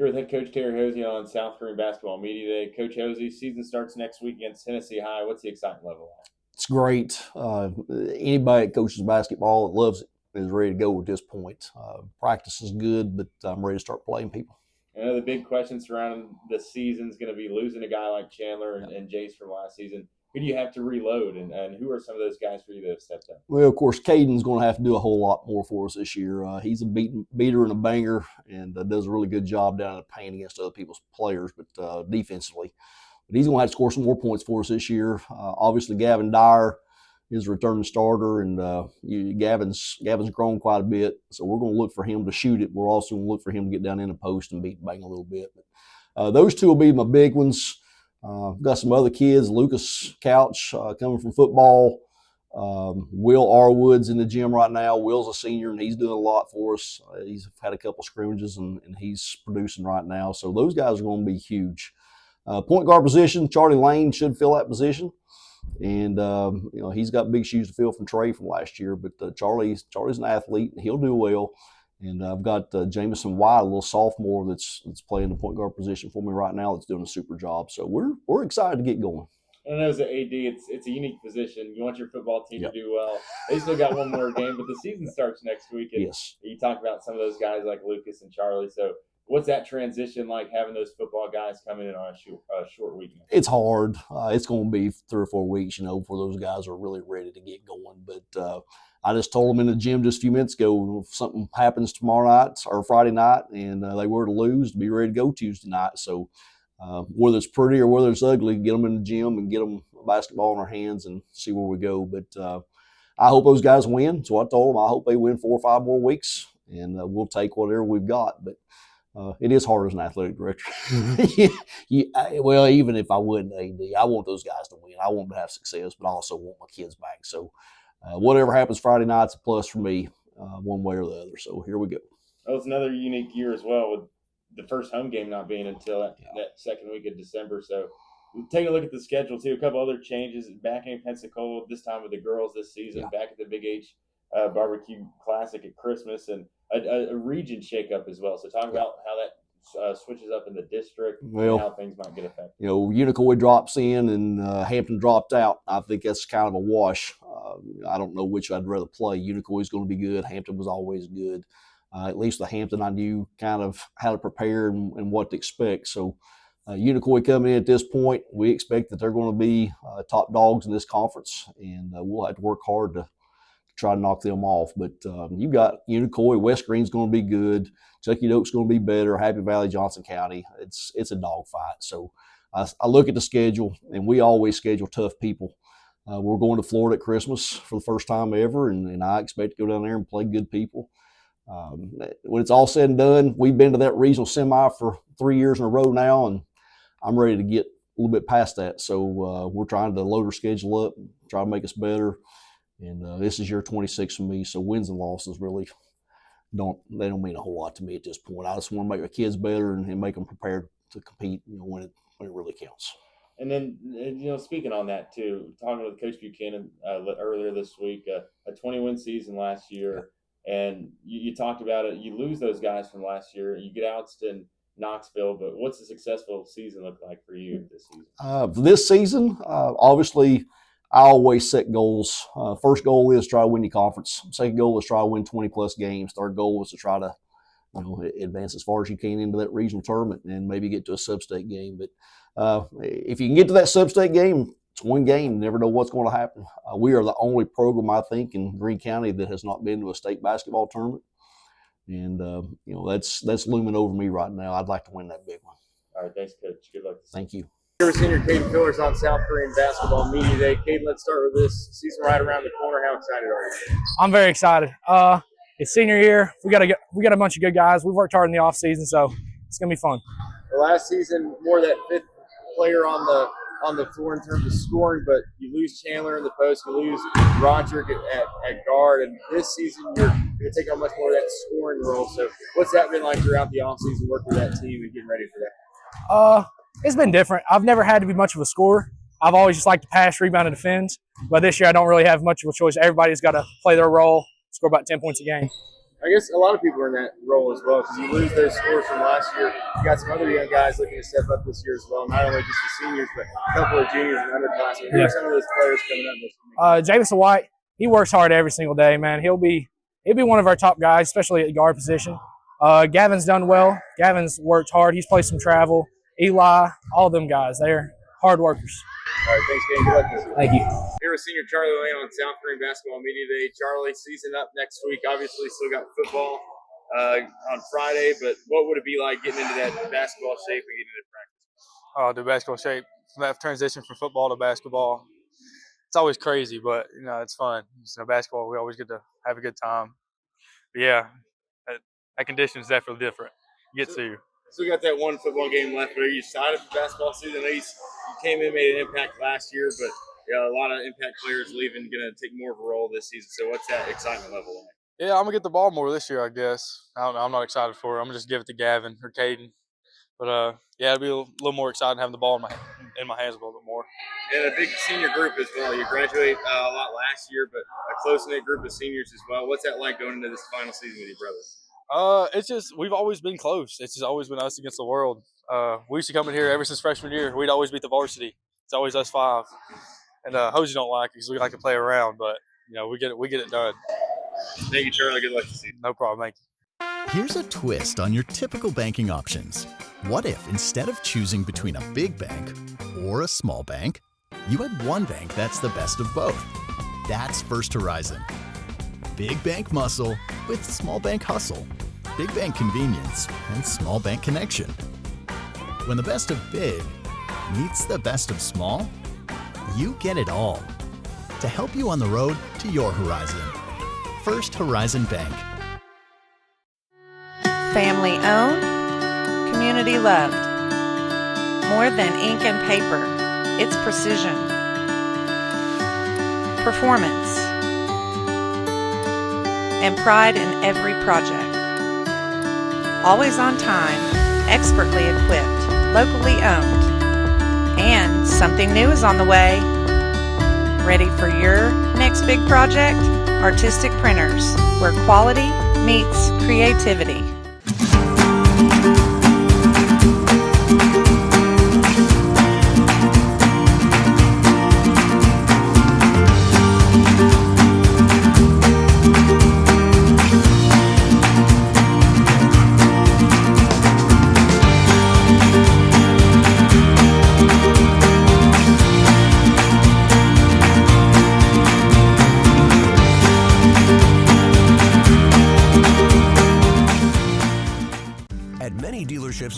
Here with head coach Terry Hosey on South Greene Basketball Media Day. Coach Hosey, season starts next week against Tennessee High. What's the excitement level like? It's great. Anybody that coaches basketball that loves it is ready to go at this point. Practice is good, but I'm ready to start playing people. I know the big question surrounding the season is going to be losing a guy like Chandler and Jace from last season. Who do you have to reload, and who are some of those guys for you that have stepped up? Well, of course, Caden's going to have to do a whole lot more for us this year. He's a beater and a banger, and does a really good job down in the paint against other people's players, but defensively. But he's going to have to score some more points for us this year. Obviously, Gavin Dyer is a returning starter, and Gavin's grown quite a bit, so we're going to look for him to shoot it. We're also going to look for him to get down in the post and beat and bang a little bit. But those two will be my big ones. Got some other kids, Lucas Couch coming from football. Will Arwood's in the gym right now. Will's a senior, and he's doing a lot for us. He's had a couple scrimmages, and he's producing right now. So those guys are going to be huge. Point guard position, Charlie Lane should fill that position. And, he's got big shoes to fill from Trey from last year. But Charlie's an athlete, and he'll do well. And I've got Jamison White, a little sophomore that's playing the point guard position for me right now that's doing a super job. So we're excited to get going. I know as an AD, it's a unique position. You want your football team to do well. They still got one more game, but the season starts next week. And yes. You talk about some of those guys like Lucas and Charlie. So what's that transition like, having those football guys coming in on a short week? It's hard. It's going to be 3 or 4 weeks, before those guys are really ready to get going. But I just told them in the gym just a few minutes ago, if something happens tomorrow night or Friday night and they were to lose, to be ready to go Tuesday night. So whether it's pretty or whether it's ugly, get them in the gym and get them basketball in our hands and see where we go. But I hope those guys win. So I told them I hope they win 4 or 5 more weeks, and we'll take whatever we've got. But it is hard as an athletic director. Well, even if I wasn't AD, I want those guys to win. I want them to have success, but I also want my kids back. So whatever happens Friday night's a plus for me, one way or the other. So here we go. Well, it's another unique year as well, with the first home game not being until that second week of December. So we'll take a look at the schedule too. A couple other changes back in Pensacola, this time with the girls this season, back at the Big H Barbecue Classic at Christmas, and a region shakeup as well. So talk about how that switches up in the district, and how things might get affected. Unicoi drops in and Hampton dropped out. I think that's kind of a wash. I don't know which I'd rather play. Unicoi is going to be good. Hampton was always good. At least the Hampton, I knew kind of how to prepare and what to expect. So Unicoi coming in at this point, we expect that they're going to be top dogs in this conference, and we'll have to work hard to try to knock them off. But you got Unicoi, West Greene's going to be good. Chucky Oak's going to be better. Happy Valley, Johnson County. It's a dogfight. So I look at the schedule, and we always schedule tough people. We're going to Florida at Christmas for the first time ever, and I expect to go down there and play good people. When it's all said and done, we've been to that regional semi for 3 years in a row now, and I'm ready to get a little bit past that. So we're trying to load our schedule up, try to make us better. And this is year 26 for me, so wins and losses really don't mean a whole lot to me at this point. I just want to make our kids better and make them prepared to compete, when it really counts. And then, speaking on that too, talking with Coach Buchanan earlier this week, a 20-win season last year, and you talked about it. You lose those guys from last year. You get Alston, Knoxville, but what's a successful season look like for you this season? For this season, obviously, I always set goals. First goal is try to win the conference. Second goal is try to win 20-plus games. Third goal is to try to advance as far as you can into that regional tournament and maybe get to a sub-state game. But if you can get to that sub-state game, it's one game. You never know what's going to happen. We are the only program, I think, in Greene County that has not been to a state basketball tournament. And, that's looming over me right now. I'd like to win that big one. All right, thanks, Coach. Good luck. Thank you. Here senior Caden Fillers on South Greene Basketball Media Day. Caden, let's start with this season right around the corner. How excited are you? I'm very excited. It's senior year. We got a bunch of good guys. We've worked hard in the off season, so it's gonna be fun. The last season, more that fifth player on the floor in terms of scoring, but you lose Chandler in the post, you lose Roderick at guard, and this season you're going to take on much more of that scoring role. So what's that been like throughout the offseason, working with that team and getting ready for that? It's been different. I've never had to be much of a scorer. I've always just liked to pass, rebound, and defend. But this year I don't really have much of a choice. Everybody's got to play their role, score about 10 points a game. I guess a lot of people are in that role as well because you lose those scores from last year. You got some other young guys looking to step up this year as well, not only just the seniors, but a couple of juniors and underclassmen. Who are some of those players coming up this year? Jamison White, he works hard every single day, man. He'll be one of our top guys, especially at the guard position. Gavin's done well. Gavin's worked hard. He's played some travel. Eli, all them guys, they're hard workers. All right, thanks, gang. Good luck this year. Thank you. Here with senior Charlie Lane on South Green Basketball Media Day. Charlie, season up next week. Obviously, still got football on Friday, but what would it be like getting into that basketball shape and getting into practice? The basketball shape, that transition from football to basketball, it's always crazy, but it's fun. Basketball, we always get to have a good time. But yeah, that condition is definitely different. Gets to you. So we got that one football game left, but are you excited for basketball season? I know you came in, made an impact last year, but a lot of impact players leaving, going to take more of a role this season. So what's that excitement level like? Yeah, I'm going to get the ball more this year, I guess. I don't know. I'm not excited for it. I'm going to just give it to Gavin or Caden. But, yeah, it'll be a little more exciting having the ball in my hands a little bit more. And a big senior group as well. You graduate a lot last year, but a close-knit group of seniors as well. What's that like going into this final season with your brothers? It's just we've always been close. It's just always been us against the world. We used to come in here ever since freshman year. We'd always beat the varsity. It's always us five. And Hosey don't like it because we like to play around, but we get it done. Thank you, Charlie. Good luck to you. No problem. Thank you. Here's a twist on your typical banking options. What if instead of choosing between a big bank or a small bank, you had one bank that's the best of both? That's First Horizon. Big bank muscle with small bank hustle. Big bank convenience and small bank connection. When the best of big meets the best of small, you get it all. To help you on the road to your horizon. First Horizon Bank. Family owned, community loved. More than ink and paper, it's precision. Performance. And pride in every project. Always on time, expertly equipped, locally owned. And something new is on the way. Ready for your next big project? Artistic Printers, where quality meets creativity.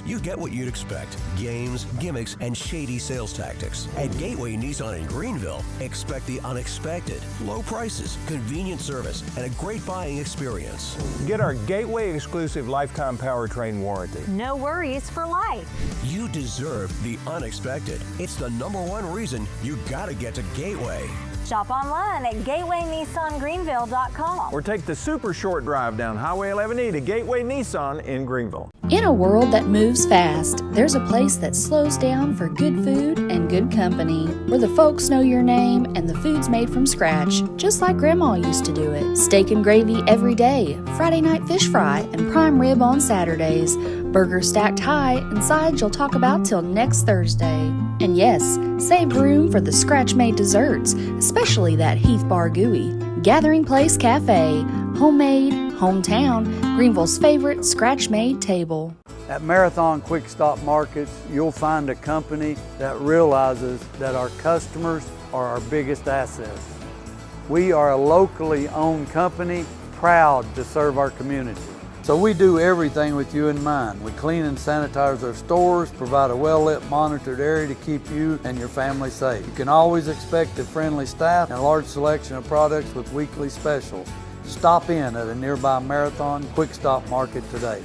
You get what you'd expect. Games, gimmicks, and shady sales tactics. At Gateway Nissan in Greenville, expect the unexpected. Low prices, convenient service, and a great buying experience. Get our Gateway exclusive lifetime powertrain warranty. No worries for life. You deserve the unexpected. It's the #1 reason you gotta get to Gateway. Shop online at GatewayNissanGreeneville.com. Or take the super short drive down Highway 11E to Gateway Nissan in Greenville. In a world that moves fast, there's a place that slows down for good food and good company, where the folks know your name and the food's made from scratch, just like Grandma used to do it. Steak and gravy every day, Friday night fish fry, and prime rib on Saturdays. Burgers stacked high, and sides you'll talk about till next Thursday. And yes, save room for the scratch-made desserts, especially that Heath Bar Gooey. Gathering Place Cafe, homemade, hometown, Greenville's favorite scratch-made table. At Marathon Quick Stop Markets, you'll find a company that realizes that our customers are our biggest assets. We are a locally owned company, proud to serve our community. So we do everything with you in mind. We clean and sanitize our stores, provide a well-lit, monitored area to keep you and your family safe. You can always expect a friendly staff and a large selection of products with weekly specials. Stop in at a nearby Marathon Quick Stop Market today.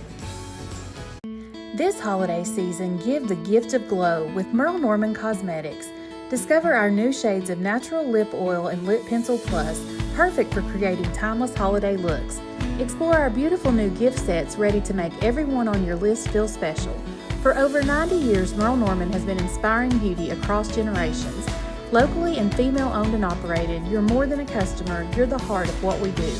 This holiday season, give the gift of glow with Merle Norman Cosmetics. Discover our new shades of natural lip oil and lip pencil plus, perfect for creating timeless holiday looks. Explore our beautiful new gift sets ready to make everyone on your list feel special. For over 90 years, Merle Norman has been inspiring beauty across generations. Locally and female owned and operated, you're more than a customer, you're the heart of what we do.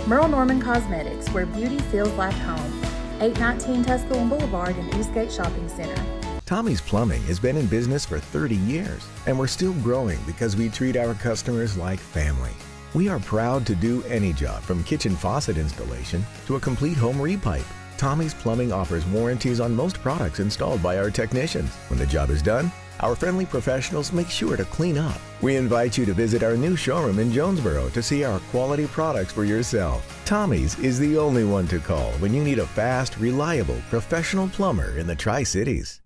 Merle Norman Cosmetics, where beauty feels like home. 819 Tusculum Boulevard in Eastgate Shopping Center. Tommy's Plumbing has been in business for 30 years, and we're still growing because we treat our customers like family. We are proud to do any job from kitchen faucet installation to a complete home repipe. Tommy's Plumbing offers warranties on most products installed by our technicians. When the job is done, our friendly professionals make sure to clean up. We invite you to visit our new showroom in Jonesboro to see our quality products for yourself. Tommy's is the only one to call when you need a fast, reliable, professional plumber in the Tri-Cities.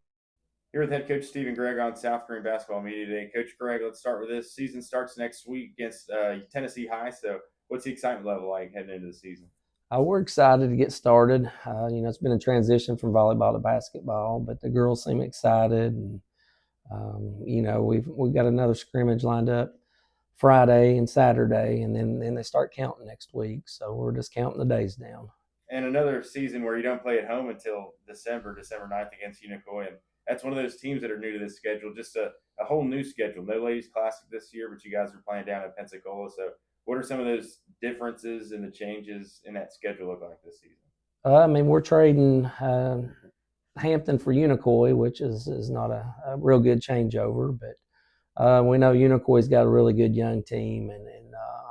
Here with head coach Stephen Gregg on South Greene Basketball Media Day. Coach Gregg, let's start with this. Season starts next week against Tennessee High. So what's the excitement level like heading into the season? We're excited to get started. It's been a transition from volleyball to basketball, but the girls seem excited. And, we've got another scrimmage lined up Friday and Saturday, and then they start counting next week. So we're just counting the days down. And another season where you don't play at home until December 9th against Unicoi. And that's one of those teams that are new to this schedule, just a whole new schedule. No Ladies Classic this year, but you guys are playing down in Pensacola. So what are some of those differences and the changes in that schedule look like this season? We're trading Hampton for Unicoi, which is not a real good changeover, but we know Unicoi got a really good young team, and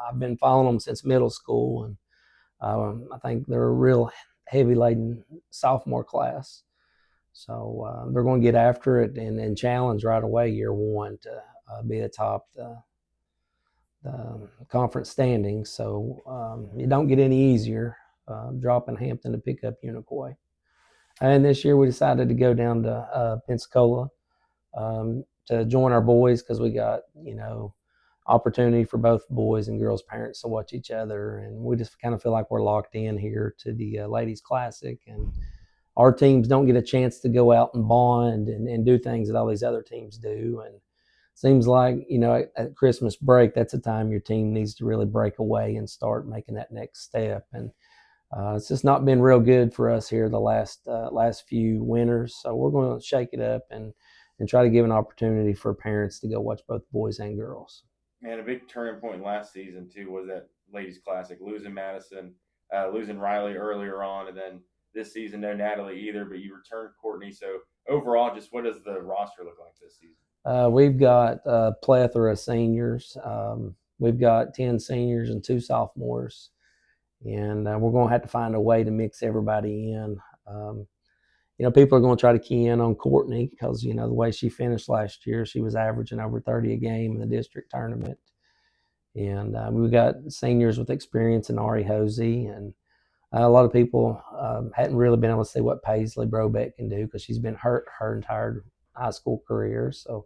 I've been following them since middle school, and I think they're a real heavy-laden sophomore class. So they're going to get after it and challenge right away year one to be atop the conference standings. So it don't get any easier dropping Hampton to pick up Unicoi. And this year we decided to go down to Pensacola to join our boys because we got, opportunity for both boys and girls parents to watch each other. And we just kind of feel like we're locked in here to the Ladies Classic. And our teams don't get a chance to go out and bond and do things that all these other teams do. And it seems like, at Christmas break, that's the time your team needs to really break away and start making that next step. And it's just not been real good for us here the last few winters. So we're going to shake it up and try to give an opportunity for parents to go watch both boys and girls. And a big turning point last season, too, was that Ladies Classic, losing Madison, losing Riley earlier on, and then this season, no Natalie either, but you returned Courtney. So overall, just what does the roster look like this season? We've got a plethora of seniors. We've got 10 seniors and 2 sophomores. And we're going to have to find a way to mix everybody in. People are going to try to key in on Courtney because, the way she finished last year, she was averaging over 30 a game in the district tournament. And we've got seniors with experience in Ari Hosey. And a lot of people hadn't really been able to see what Paisley Brobeck can do because she's been hurt her entire high school career. So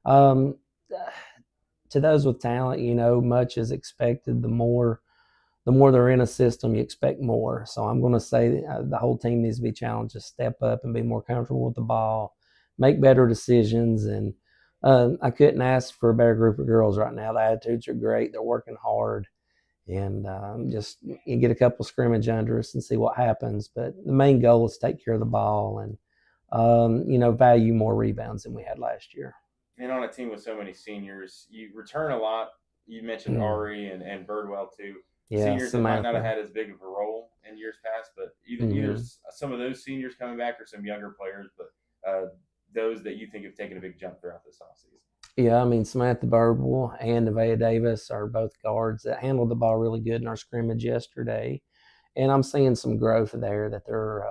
to those with talent, much is expected. The more they're in a system, you expect more. So I'm going to say the whole team needs to be challenged to step up and be more comfortable with the ball, make better decisions. And I couldn't ask for a better group of girls right now. The attitudes are great. They're working hard. And just you get a couple scrimmage under us and see what happens. But the main goal is to take care of the ball and, value more rebounds than we had last year. And on a team with so many seniors, you return a lot. You mentioned Ari and Birdwell, too. Yeah, seniors that Samantha might not have had as big of a role in years past, but either some of those seniors coming back or some younger players, but those that you think have taken a big jump throughout this offseason. Yeah, Samantha Birdwell and Nevaeh Davis are both guards that handled the ball really good in our scrimmage yesterday. And I'm seeing some growth there that they're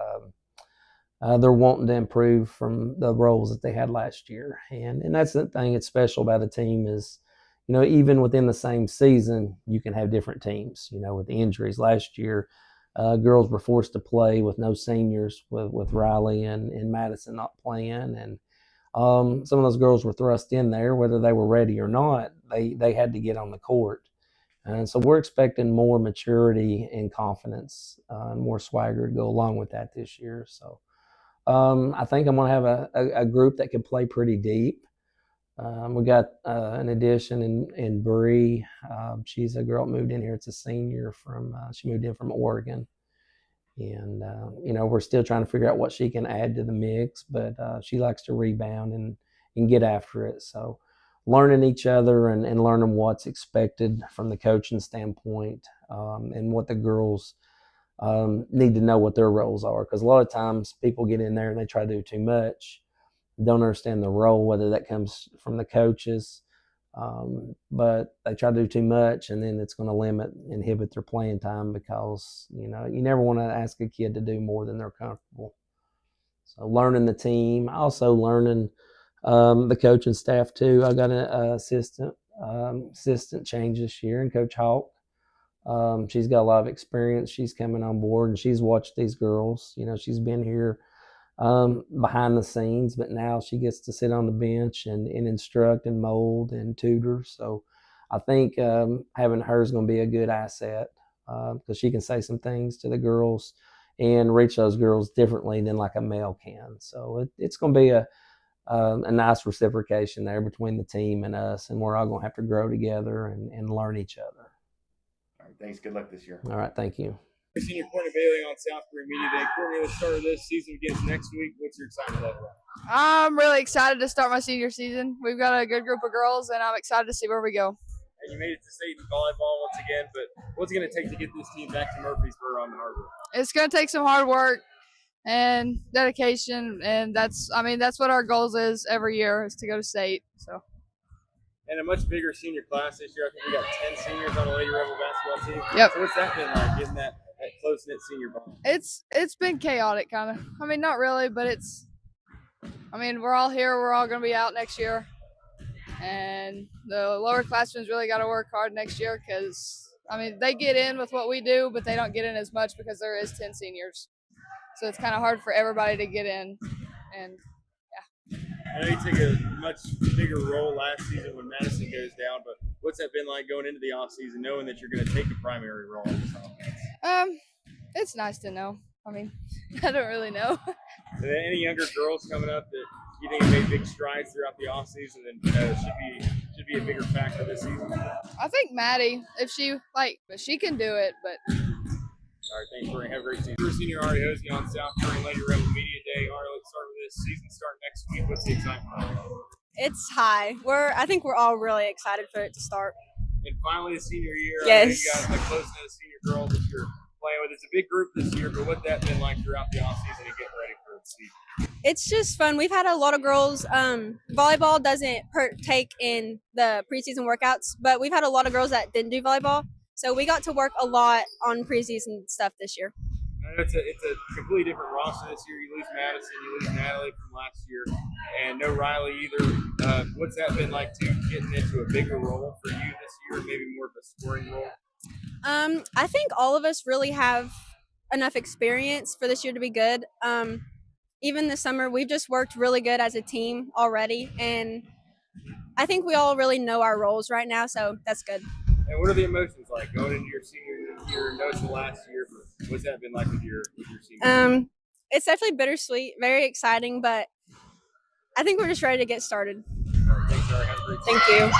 wanting to improve from the roles that they had last year. And that's the thing that's special about a team is, even within the same season, you can have different teams, with injuries. Last year, girls were forced to play with no seniors, with Riley and Madison not playing. And some of those girls were thrust in there, whether they were ready or not, they had to get on the court. And so we're expecting more maturity and confidence and more swagger to go along with that this year. So I think I'm going to have a group that can play pretty deep. We got an addition in Bree. She's a girl that moved in here. It's a senior she moved in from Oregon. And, we're still trying to figure out what she can add to the mix, but she likes to rebound and get after it. So learning each other and learning what's expected from the coaching standpoint, and what the girls need to know what their roles are. Because a lot of times people get in there and they try to do too much, don't understand the role, whether that comes from the coaches, but they try to do too much, and then it's going to inhibit their playing time, because you never want to ask a kid to do more than they're comfortable. So learning the team, also learning the coaching staff too. I got an assistant change this year, and Coach Hawk. She's got a lot of experience. She's coming on board, and she's watched these girls. She's been here behind the scenes, but now she gets to sit on the bench and instruct and mold and tutor. So I think having her is going to be a good asset, because she can say some things to the girls and reach those girls differently than like a male can. So it's going to be a nice reciprocation there between the team and us, and we're all going to have to grow together and learn each other. All right, thanks. Good luck this year. All right, thank you. Senior Courtney Bailey on South Greene Media Day. Courtney, the start of this season begins next week. What's your excitement level? I'm really excited to start my senior season. We've got a good group of girls, and I'm excited to see where we go. And you made it to state in volleyball once again, but what's it going to take to get this team back to Murfreesboro on the hardwood? It's going to take some hard work and dedication, and that's what our goals is every year, is to go to state. So. And a much bigger senior class this year. I think we got 10 seniors on the Lady Rebel basketball team. Yep. So what's that been like, getting that close-knit senior ball? It's been chaotic, kind of. Not really, but we're all here. We're all going to be out next year. And the lower classmen really got to work hard next year, because, they get in with what we do, but they don't get in as much because there is 10 seniors. So it's kind of hard for everybody to get in. And I know you took a much bigger role last season when Madison goes down, but what's that been like going into the offseason, knowing that you're going to take a primary role in this offense? It's nice to know. I don't really know. Are there any younger girls coming up that you think have made big strides throughout the offseason and should be a bigger factor this season? I think Maddie, if she can do it, but. All right, thanks, Corey. Have a great season. First senior Ari Hosey on South Greene Lady Rebel Media Day. Ari, let's start with this season starting next week. What's the excitement? It's high. I think we're all really excited for it to start. And finally, the senior year. Yes. You got a close knit of senior girls that you're playing with. It's a big group this year, but what's that been like throughout the offseason and getting ready for the season? It's just fun. We've had a lot of girls. Volleyball doesn't partake in the preseason workouts, but we've had a lot of girls that didn't do volleyball. So we got to work a lot on preseason stuff this year. It's a completely different roster this year. You lose Madison, you lose Natalie from last year, and no Riley either. What's that been like to getting into a bigger role for you this year, maybe more of a scoring role? I think all of us really have enough experience for this year to be good. Even this summer, we've just worked really good as a team already, and I think we all really know our roles right now, so that's good. And what are the emotions like going into your senior year? I know it's the last year, but what's that been like with your senior year? It's definitely bittersweet, very exciting, but I think we're just ready to get started. All right, thanks, Sarah. Have a great season. Thank you.